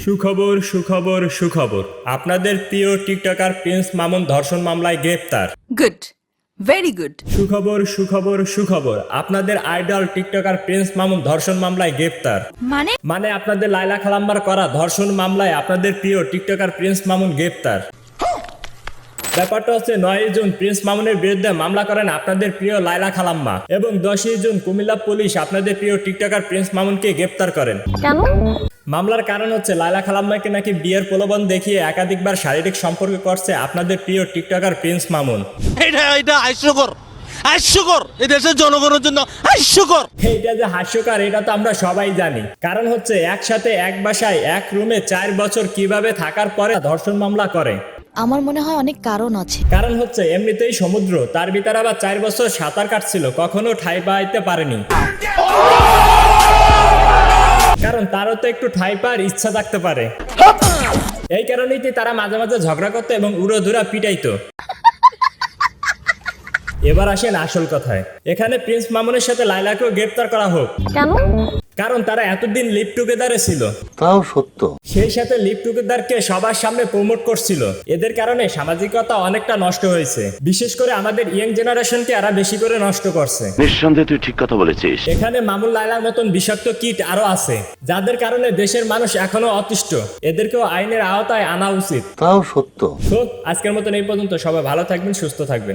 সুখবর সুখবর সুখবর, আপনাদের প্রিয় টিকটকার প্রিন্স মামুন ধর্ষণ মামলায় গ্রেপ্তার। Good, very good. সুখবর সুখবর সুখবর, আপনাদের আইডল টিকটকার প্রিন্স মামুন ধর্ষণ মামলায় গ্রেপ্তার। মানে আপনাদের লায়লা খালাম্মার করা ধর্ষণ মামলায় আপনাদের প্রিয় টিকটকার প্রিন্স মামুন গ্রেপ্তার। ব্যাপারটা হচ্ছে 9 জুন প্রিন্স মামুনের বিরুদ্ধে মামলা করেন আপনাদের প্রিয় লায়লা খালাম্মা এবং 10 জুন কুমিল্লা পুলিশ আপনাদের প্রিয় টিকটকার প্রিন্স মামুনকে গ্রেপ্তার করেন। কেন? মামলার কারণ হচ্ছে লায়লা খালাম্মাকে নাকি বিয়ের প্রলোভন দেখিয়ে একাধিকবার শারীরিক সম্পর্ক করছে আপনাদের প্রিয় টিকটকার প্রিন্স মামুন। এটা হাস্যকর এই দেশের জনগণের জন্য হাস্যকর। এইটা যে হাস্যকর এটা তো আমরা সবাই জানি। কারণ হচ্ছে একসাথে এক বাসায় এক রুমে 4 বছর কিভাবে থাকার পরে ধর্ষণ মামলা করে। আমার মনে হয় অনেক কারণ আছে। কারণ হচ্ছে এমনিতেই সমুদ্র, তার ভিতরে আবার 4 বছর সাঁতার কাটছিল, কখনো ঠাই পাইতে পারেনি। কারণ তারও তো একটু ঠাই পাওয়ার ইচ্ছা থাকতে পারে। এই কারণেই তারা মাঝে মাঝে ঝগড়া করতো এবং উড়োধুরা পিটাইতো। এবার আসেন আসল কথায়। এখানে প্রিন্স মামুনের সাথে লায়লাকেও গ্রেপ্তার করা হোক। কেন? কারণ তারা এতদিন লিভ টুগেদারে ছিল। তাও সত্য। সেই সাথে লিভ টুগেদারকে সবার সামনে প্রমোট করছিল। এদের কারণে সামাজিকতা অনেকটা নষ্ট হয়েছে। বিশেষ করে আমাদের ইয়ং জেনারেশনকে এরা বেশি করে নষ্ট করছে। নিঃসন্দেহে তুই ঠিক কথা বলেছিস। এখানে মামুন লায়লার মতন বিষাক্ত কীট আরো আছে, যাদের কারণে দেশের মানুষ এখনো অতিষ্ঠ। এদেরকেও আইনের আওতায় আনা উচিত। তাও সত্য। তো আজকের মতন এই পর্যন্ত। সবাই ভালো থাকবেন, সুস্থ থাকবেন।